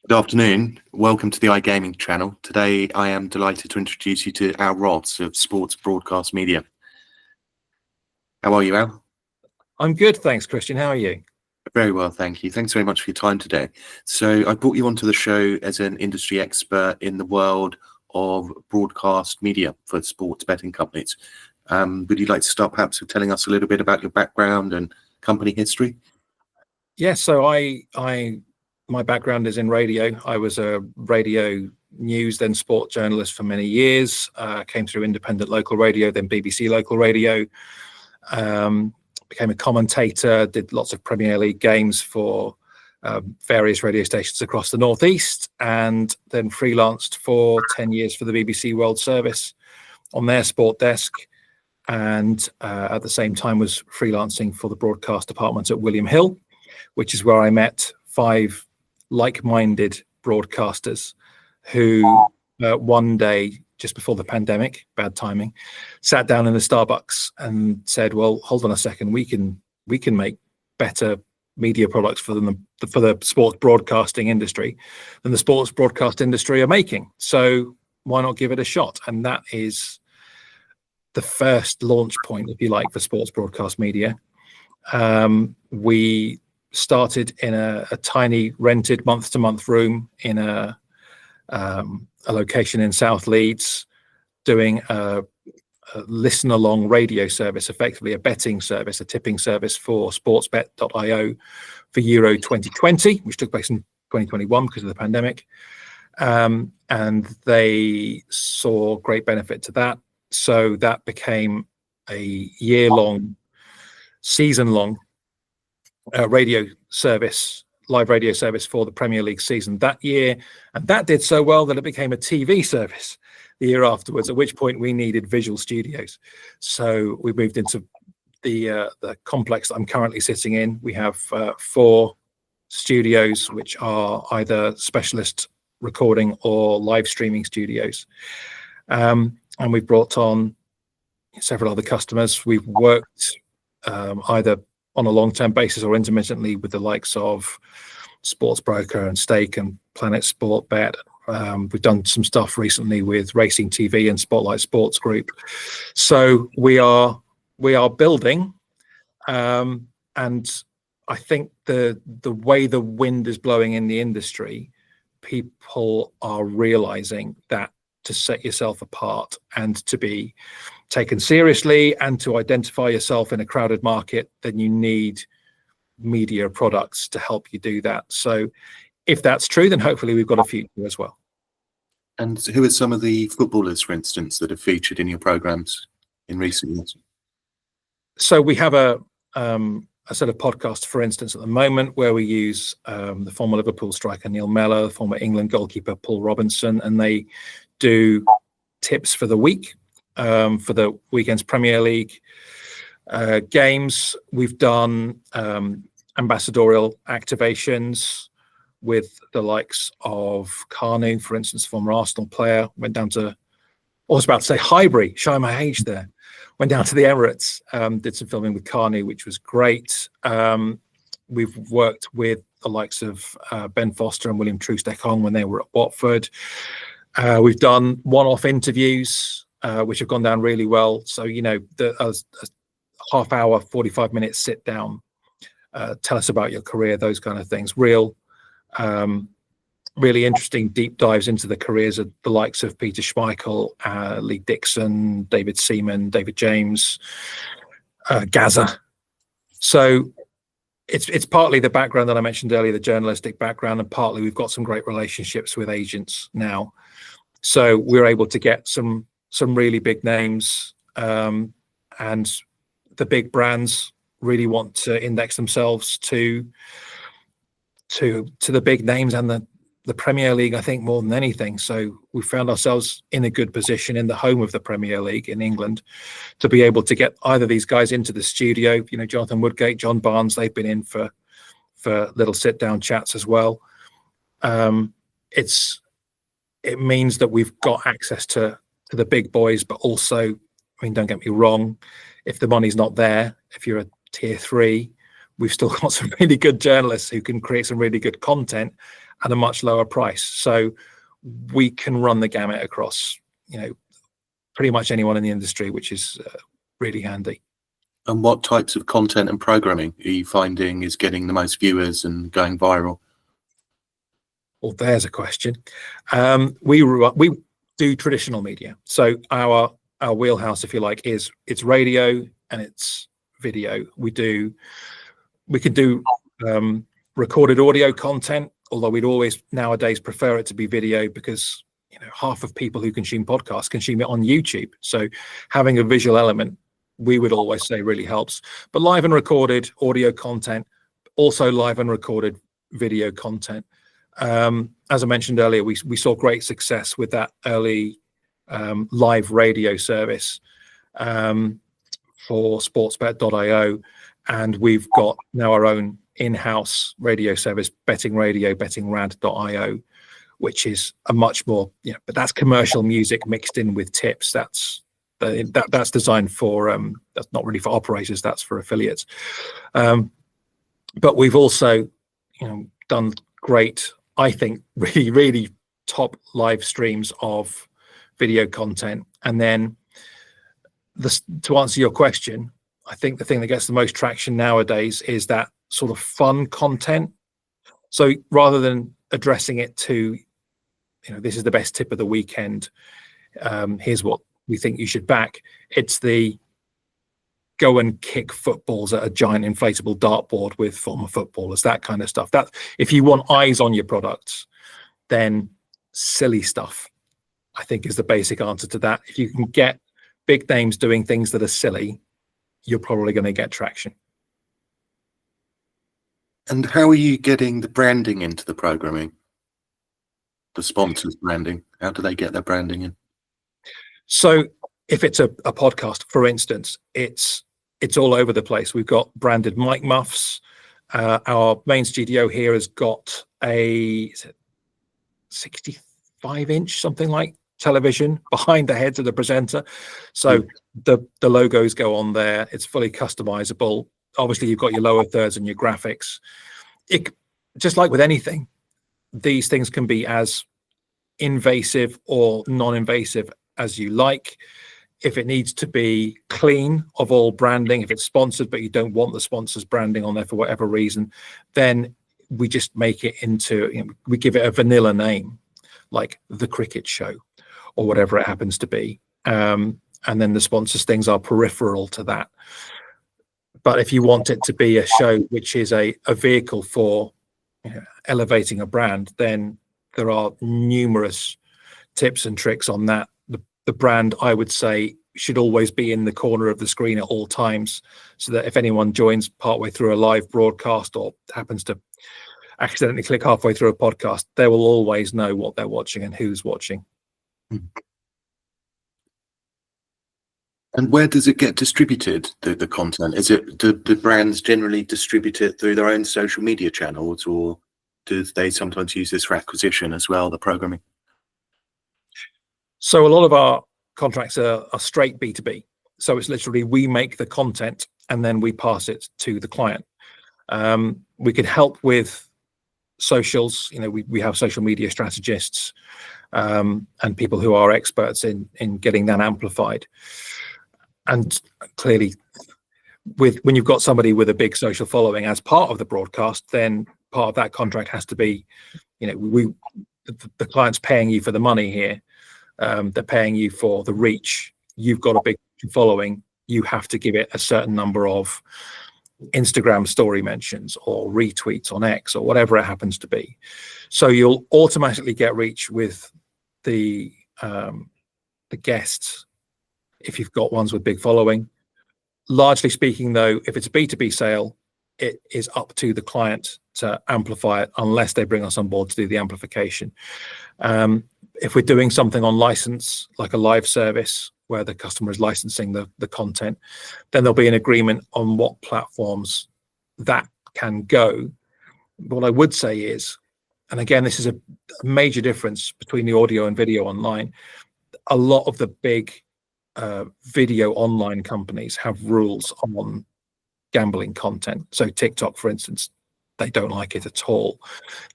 Good afternoon. Welcome to the iGaming channel. Today, I am delighted to introduce you to Al Ross of Sports Broadcast Media. How are you, Al? I'm good, thanks, Christian. How are you? Very well, thank you. Thanks very much for your time today. So I brought you onto the show as an industry expert in the world of broadcast media for sports betting companies. Would you like to start perhaps with telling us a little bit about your background and company history? Yes, so my background is in radio. I was a radio news, then sport journalist for many years. Came through independent local radio, then BBC local radio. Became a commentator, did lots of Premier League games for various radio stations across the Northeast, and then freelanced for 10 years for the BBC World Service on their sport desk. And at the same time was freelancing for the broadcast department at William Hill, which is where I met 5 like-minded broadcasters who one day, just before the pandemic, bad timing, sat down in the Starbucks and said, well, hold on a second, we can make better media products for the sports broadcasting industry than the sports broadcast industry are making. So why not give it a shot? And that is the first launch point, if you like, for sports broadcast media. We started in a tiny rented month-to-month room in a location in South Leeds, doing a listen-along radio service, effectively a betting service, a tipping service for sportsbet.io for Euro 2020, which took place in 2021 because of the pandemic. And they saw great benefit to that. So that became a year-long, season-long radio service, live radio service for the Premier League season that year. And that did so well that it became a TV service the year afterwards, at which point we needed visual studios. So we moved into the complex that I'm currently sitting in. We have 4 studios, which are either specialist recording or live streaming studios. And we've brought on several other customers. We've worked either on a long-term basis or intermittently with the likes of Sportsbroker and Stake and Planet Sport Bet. We've done some stuff recently with Racing TV and Spotlight Sports Group. So we are building, and I think the way the wind is blowing in the industry, people are realizing that to set yourself apart and to be taken seriously and to identify yourself in a crowded market, then you need media products to help you do that. So if that's true, then hopefully we've got a future as well. And who are some of the footballers, for instance, that have featured in your programs in recent years? So we have a set of podcasts, for instance, at the moment, where we use the former Liverpool striker Neil Mellor, the former England goalkeeper Paul Robinson, and they do tips for the week, for the weekend's Premier League games. We've done ambassadorial activations with the likes of Carney, for instance, former Arsenal player, went down to, I was about to say Highbury, showing my age there, went down to the Emirates, did some filming with Carney, which was great. We've worked with the likes of Ben Foster and William Troost-Ekong when they were at Watford. We've done one-off interviews, which have gone down really well. So, you know, a half-hour, 45-minute sit-down, tell us about your career, those kind of things. Really interesting deep dives into the careers of the likes of Peter Schmeichel, Lee Dixon, David Seaman, David James, Gaza. So it's partly the background that I mentioned earlier, the journalistic background, and partly we've got some great relationships with agents now. So we're able to get some really big names, and the big brands really want to index themselves to the big names and the Premier League, I think, more than anything. So we found ourselves in a good position in the home of the Premier League in England to be able to get either these guys into the studio. You know, Jonathan Woodgate, John Barnes, they've been in for little sit-down chats as well. It means that we've got access to the big boys, but also, I mean, don't get me wrong, if the money's not there, if you're a tier 3, we've still got some really good journalists who can create some really good content at a much lower price. So we can run the gamut across, pretty much anyone in the industry, which is really handy. And what types of content and programming are you finding is getting the most viewers and going viral? Well, there's a question. We do traditional media. So our wheelhouse, if you like, it's radio and it's video. We could do recorded audio content, although we'd always nowadays prefer it to be video, because half of people who consume podcasts consume it on YouTube. So having a visual element, we would always say, really helps. But live and recorded audio content, also live and recorded video content. As I mentioned earlier, we saw great success with that early live radio service for sportsbet.io, and we've got now our own in-house radio service, betting radio, bettingrad.io, which is a much more, but that's commercial music mixed in with tips. That's designed for that's not really for operators, that's for affiliates. But we've also done great, I think, really, really top live streams of video content. And then to answer your question, I think the thing that gets the most traction nowadays is that sort of fun content. So rather than addressing it to, this is the best tip of the weekend, here's what we think you should back, it's the go and kick footballs at a giant inflatable dartboard with former footballers, that kind of stuff. That, if you want eyes on your products, then silly stuff, I think, is the basic answer to that. If you can get big names doing things that are silly, you're probably going to get traction. And how are you getting the branding into the programming? The sponsors branding, how do they get their branding in? So if it's a podcast, for instance, it's all over the place. We've got branded mic muffs. Our main studio here has got a 65-inch, something like, television behind the heads of the presenter. So the logos go on there. It's fully customizable. Obviously, you've got your lower thirds and your graphics. Just like with anything, these things can be as invasive or non-invasive as you like. If it needs to be clean of all branding, if it's sponsored but you don't want the sponsor's branding on there for whatever reason, then we just make it into, we give it a vanilla name, like The Cricket Show or whatever it happens to be. And then the sponsors things are peripheral to that. But if you want it to be a show which is a vehicle for elevating a brand, then there are numerous tips and tricks on that. The brand, I would say, should always be in the corner of the screen at all times, so that if anyone joins partway through a live broadcast or happens to accidentally click halfway through a podcast, they will always know what they're watching and who's watching. And where does it get distributed, the content? Is it, do brands generally distribute it through their own social media channels, or do they sometimes use this for acquisition as well, the programming? So a lot of our contracts are straight B2B. So it's literally we make the content and then we pass it to the client. We can help with socials. We have social media strategists and people who are experts in getting that amplified. And clearly, when you've got somebody with a big social following as part of the broadcast, then part of that contract has to be, the client's paying you for the money here. They're paying you for the reach. You've got a big following. You have to give it a certain number of Instagram story mentions or retweets on X or whatever it happens to be. So you'll automatically get reach with the guests if you've got ones with big following. Largely speaking, though, if it's a B2B sale, it is up to the client to amplify it unless they bring us on board to do the amplification. If we're doing something on license, like a live service where the customer is licensing the content, then there'll be an agreement on what platforms that can go. What I would say is, and again, this is a major difference between the audio and video online, a lot of the big video online companies have rules on gambling content. So TikTok, for instance, they don't like it at all.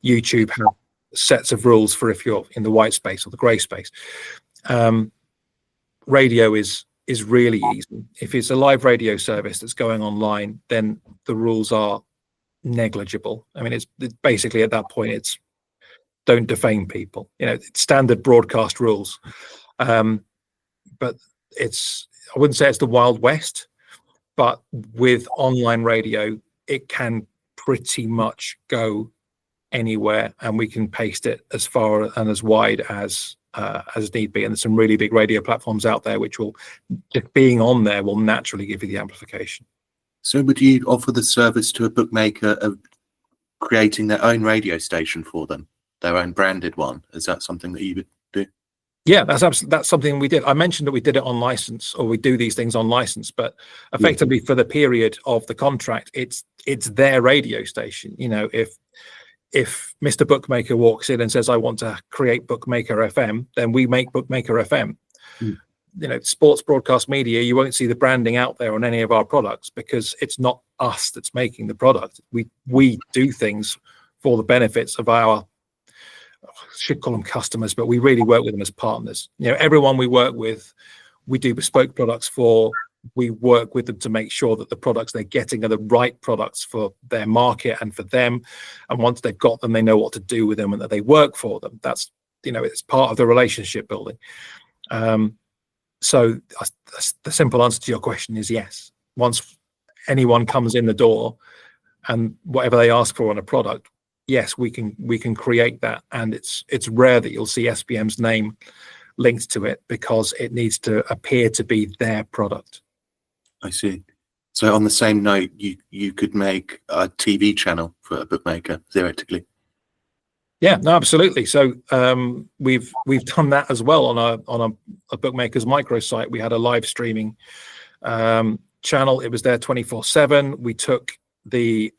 YouTube have sets of rules for if you're in the white space or the grey space. Radio is really easy. If it's a live radio service that's going online, then the rules are negligible. I mean, it's basically at that point, it's don't defame people. It's standard broadcast rules. But I wouldn't say it's the Wild West, but with online radio, it can pretty much go anywhere, and we can paste it as far and as wide as need be. And there's some really big radio platforms out there which will, just being on there, will naturally give you the amplification. So would you offer the service to a bookmaker of creating their own radio station for them, their own branded one? Is that something that you would do? Yeah, that's something we did. I mentioned that we did it on license, or we do these things on license, but effectively for the period of the contract, it's their radio station. If Mr. Bookmaker walks in and says, I want to create Bookmaker FM, then we make Bookmaker FM. Sports broadcast media, you won't see the branding out there on any of our products because it's not us that's making the product. We do things for the benefits of our, I should call them customers, but we really work with them as partners. Everyone we work with, we do bespoke products for. We work with them to make sure that the products they're getting are the right products for their market and for them. And once they've got them, they know what to do with them and that they work for them. That's, it's part of the relationship building. So the simple answer to your question is yes. Once anyone comes in the door and whatever they ask for on a product, yes, we can create that. And it's rare that you'll see SBM's name linked to it because it needs to appear to be their product. I see. So on the same note, you could make a TV channel for a bookmaker, theoretically. Yeah, no, absolutely. So we've done that as well on a bookmaker's microsite. We had a live streaming channel. It was there 24/7. We took the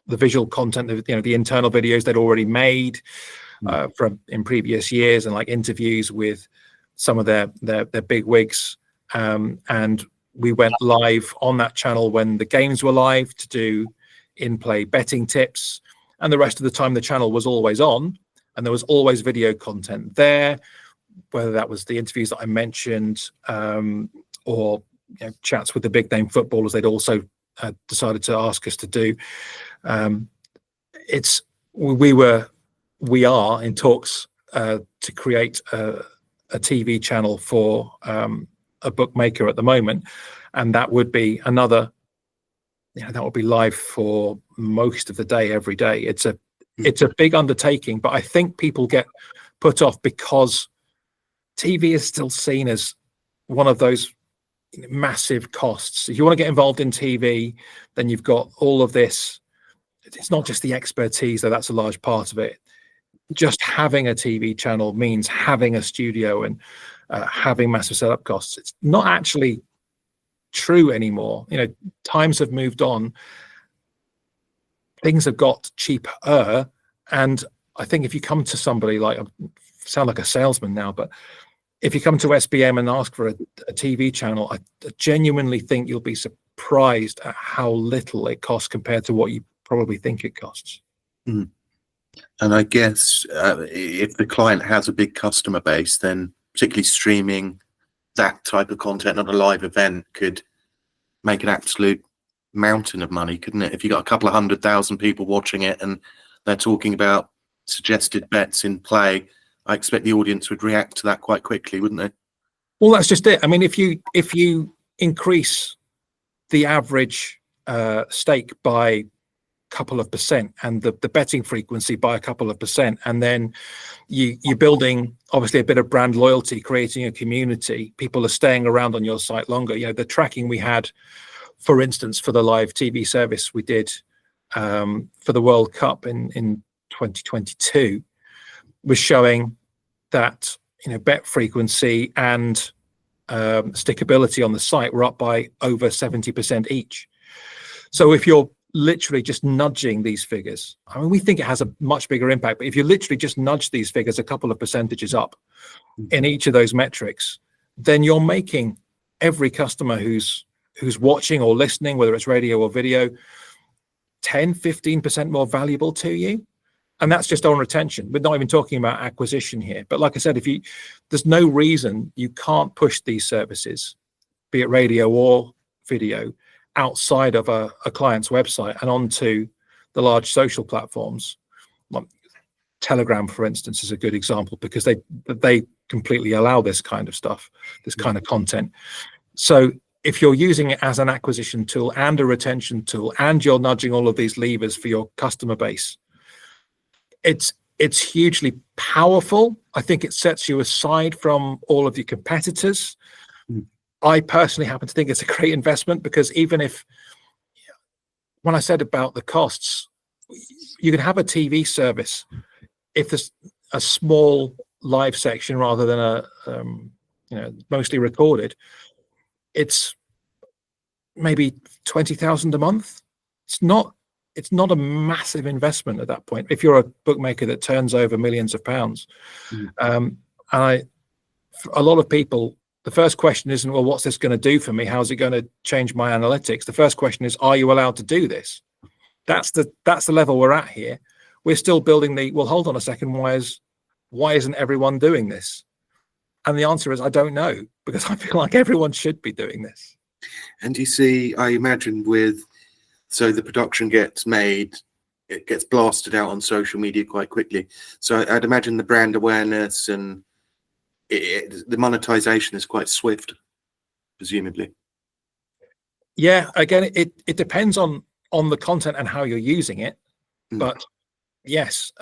visual content, the internal videos they'd already made from in previous years, and like interviews with some of their big wigs, and we went live on that channel when the games were live to do in-play betting tips. And the rest of the time, the channel was always on, and there was always video content there, whether that was the interviews that I mentioned, or chats with the big name footballers they'd also decided to ask us to do. We are in talks to create a TV channel for a bookmaker at the moment, and that would be another. That would be live for most of the day, every day. It's a big undertaking, but I think people get put off because TV is still seen as one of those massive costs. If you want to get involved in TV, then you've got all of this. It's not just the expertise, though that's a large part of it. Just having a TV channel means having a studio and having massive setup costs. It's not actually true anymore. Times have moved on. Things have got cheaper, and I think if you come to somebody I sound like a salesman now, but if you come to SBM and ask for a TV channel, I genuinely think you'll be surprised at how little it costs compared to what you probably think it costs. And I guess if the client has a big customer base, then particularly streaming that type of content on a live event could make an absolute mountain of money, couldn't it? If you got a couple of 100,000 people watching it and they're talking about suggested bets in play, I expect the audience would react to that quite quickly, wouldn't they? Well, that's just it. I mean, if you increase the average stake by couple of percent and the betting frequency by a couple of percent, and then you're building obviously a bit of brand loyalty, creating a community, people are staying around on your site longer. The tracking we had, for instance, for the live TV service we did for the World Cup in 2022 was showing that bet frequency and stickability on the site were up by over 70% each. So if you're literally just nudging these figures, I mean, we think it has a much bigger impact, but if you literally just nudge these figures a couple of percentages up in each of those metrics, then you're making every customer who's who's watching or listening, whether it's radio or video, 10-15% more valuable to you. And that's just on retention. We're not even talking about acquisition here. But like I said, there's no reason you can't push these services, be it radio or video, outside of a client's website and onto the large social platforms. Like Telegram, for instance, is a good example, because they completely allow this kind of stuff, this kind of content. So if you're using it as an acquisition tool and a retention tool, and you're nudging all of these levers for your customer base, it's hugely powerful. I think it sets you aside from all of your competitors. I personally happen to think it's a great investment, because even if, when I said about the costs, you can have a TV service if there's a small live section rather than a mostly recorded. It's maybe 20,000 a month. It's not a massive investment at that point if you're a bookmaker that turns over millions of pounds. And a lot of people, the first question isn't, well, what's this going to do for me? How's it going to change my analytics? The first question is, are you allowed to do this? That's the level we're at here. We're still building well, hold on a second, why isn't everyone doing this? And the answer is, I don't know, because I feel like everyone should be doing this. And you see, I imagine so the production gets made, it gets blasted out on social media quite quickly. So I'd imagine the brand awareness and the monetization is quite swift, presumably. Yeah, again, it depends on the content and how you're using it. But yes,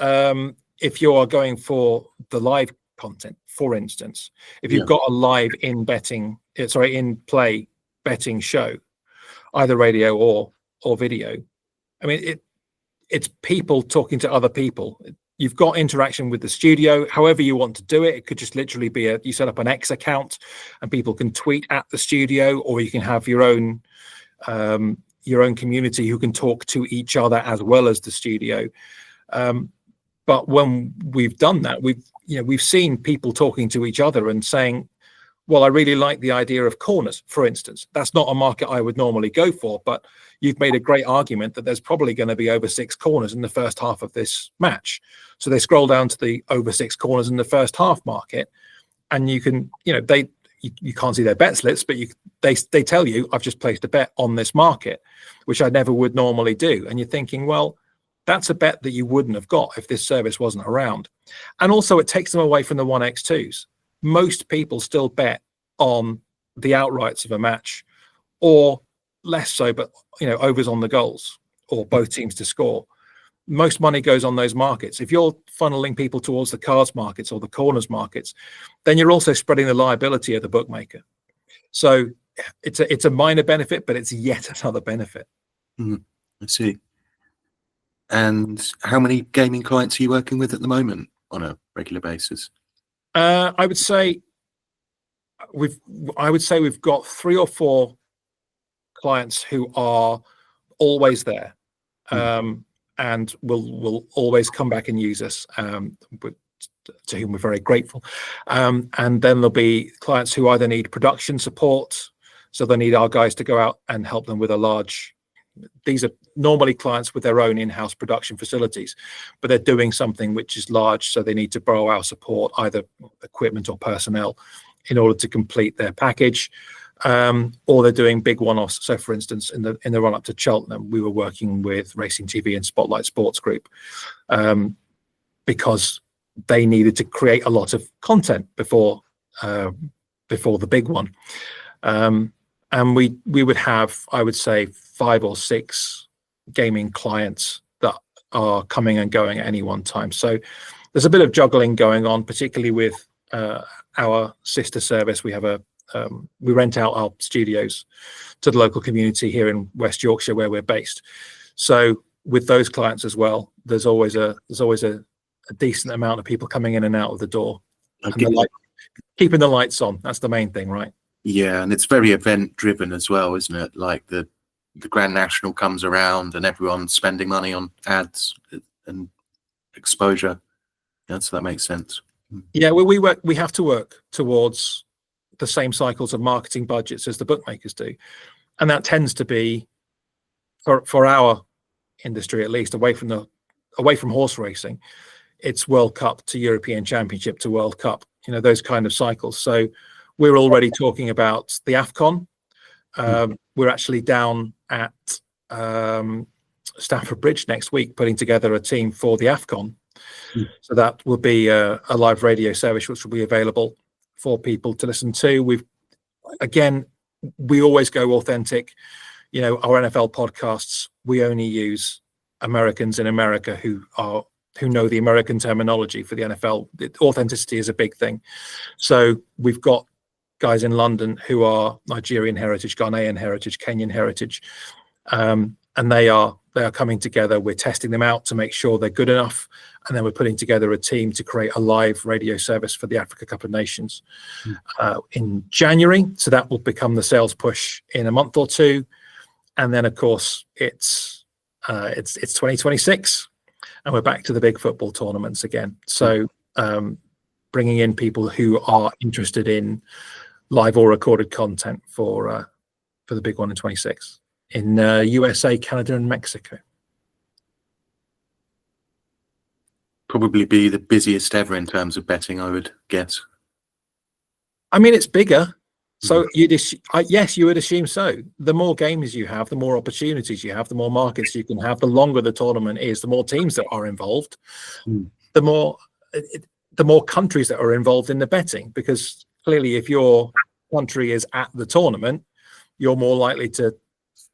if you are going for the live content, for instance, if you've got a live in play betting show, either radio or video, I mean, it's people talking to other people. You've got interaction with the studio, however you want to do it. It could just literally be you set up an X account and people can tweet at the studio, or you can have your own community who can talk to each other as well as the studio. But when we've done that, we've seen people talking to each other and saying, well, I really like the idea of corners, for instance. That's not a market I would normally go for, but you've made a great argument that there's probably going to be over 6 corners in the first half of this match. So they scroll down to the over 6 corners in the first half market, and you can, you can't see their bet slips, but they tell you, I've just placed a bet on this market, which I never would normally do. And you're thinking, well, that's a bet that you wouldn't have got if this service wasn't around. And also it takes them away from the 1x2s. Most people still bet on the outrights of a match, or less so, but overs on the goals, or both teams to score. Most money goes on those markets. If you're funneling people towards the cards markets or the corners markets, then you're also spreading the liability of the bookmaker. So it's a minor benefit, but it's yet another benefit. I see. And how many gaming clients are you working with at the moment on a regular basis? I would say we've got 3 or 4 clients who are always there, and will always come back and use us, to whom we're very grateful. And then there'll be clients who either need production support, so they need our guys to go out and help them with these are normally clients with their own in-house production facilities, but they're doing something which is large, so they need to borrow our support, either equipment or personnel, in order to complete their package. Or they're doing big one-offs. So for instance, in the run-up to Cheltenham, we were working with Racing TV and Spotlight Sports Group, because they needed to create a lot of content before the big one. And we would have, I would say, 5 or 6 gaming clients that are coming and going at any one time. So there's a bit of juggling going on, particularly with our sister service. We have we rent out our studios to the local community here in West Yorkshire, where we're based. So with those clients as well, there's always a decent amount of people coming in and out of the door, and keeping the lights on. That's the main thing, right? Yeah, and it's very event driven as well, isn't it? Like the Grand National comes around and everyone's spending money on ads and exposure. Yeah, so that makes sense. Yeah, well, we have to work towards the same cycles of marketing budgets as the bookmakers do. And that tends to be, for our industry at least, away from horse racing, it's World Cup to European Championship to World Cup, those kind of cycles. So we're already talking about the AFCON. We're actually down at Stamford Bridge next week putting together a team for the AFCON. So that will be a live radio service which will be available for people to listen to. We always go authentic. Our NFL podcasts, we only use Americans in America who know the American terminology for the NFL. Authenticity is a big thing. So we've got guys in London who are Nigerian heritage, Ghanaian heritage, Kenyan heritage, and they are coming together. We're testing them out to make sure they're good enough, and then we're putting together a team to create a live radio service for the Africa Cup of Nations in January. So that will become the sales push in a month or two, and then of course it's 2026, and we're back to the big football tournaments again. So bringing in people who are interested in live or recorded content for the big one in 26 in USA, Canada, and Mexico. Probably be the busiest ever in terms of betting, I would guess. I mean, it's bigger. So yes, you would assume so. The more games you have, the more opportunities you have, the more markets you can have, the longer the tournament is, the more teams that are involved, the more countries that are involved in the betting. Because clearly, if your country is at the tournament, you're more likely to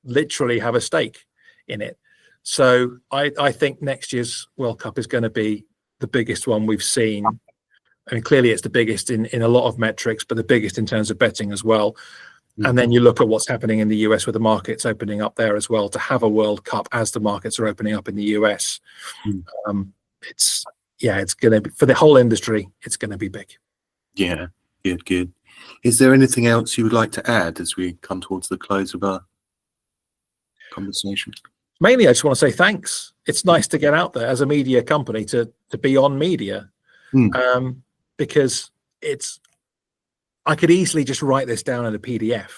literally have a stake in it. So I think next year's World Cup is going to be the biggest one we've seen. I mean, clearly it's the biggest in a lot of metrics, but the biggest in terms of betting as well. And then you look at what's happening in the US with the markets opening up there as well. To have a World Cup as the markets are opening up in the US, it's going to be, for the whole industry, it's going to be big. Yeah, good. Is there anything else you would like to add as we come towards the close of our conversation? Mainly, I just want to say thanks. It's nice to get out there as a media company to be on media, because I could easily just write this down in a PDF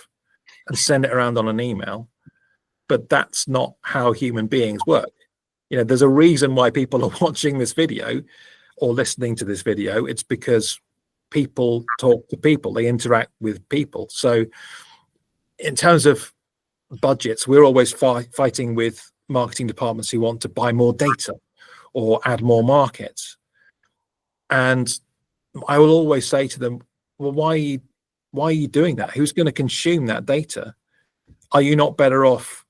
and send it around on an email, but that's not how human beings work. There's a reason why people are watching this video or listening to this video. It's because people talk to people, they interact with people. So in terms of budgets, we're always fighting with marketing departments who want to buy more data or add more markets. And I will always say to them, well, why are you doing that? Who's going to consume that data? Are you not better off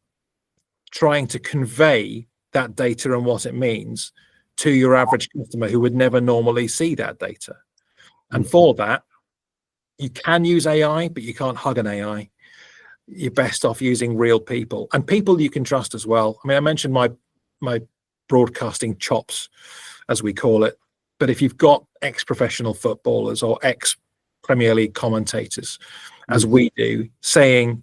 trying to convey that data and what it means to your average customer who would never normally see that data? And for that, you can use AI, but you can't hug an AI. You're best off using real people, and people you can trust as well. I mean, I mentioned my broadcasting chops, as we call it, but if you've got ex-professional footballers or ex-Premier League commentators, as we do, saying,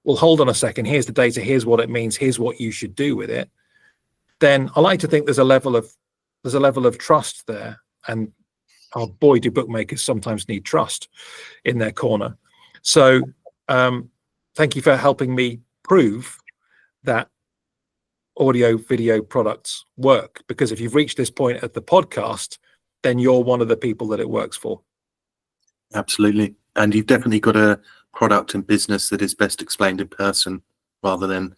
well, hold on a second, here's the data, here's what it means, here's what you should do with it, then I like to think there's a level of trust there. And oh boy, do bookmakers sometimes need trust in their corner. So thank you for helping me prove that audio video products work, because if you've reached this point at the podcast, then you're one of the people that it works for. Absolutely. And you've definitely got a product and business that is best explained in person rather than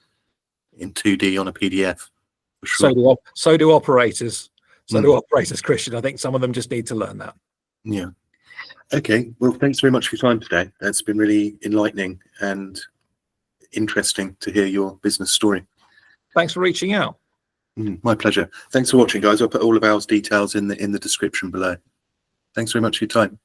in 2D on a PDF. For sure. So do operators. So do operators, Christian. I think some of them just need to learn that. Yeah. Okay. Well, thanks very much for your time today. That's been really enlightening and interesting to hear your business story. Thanks for reaching out. My pleasure. Thanks for watching, guys. I'll put all of our details in the description below. Thanks very much for your time.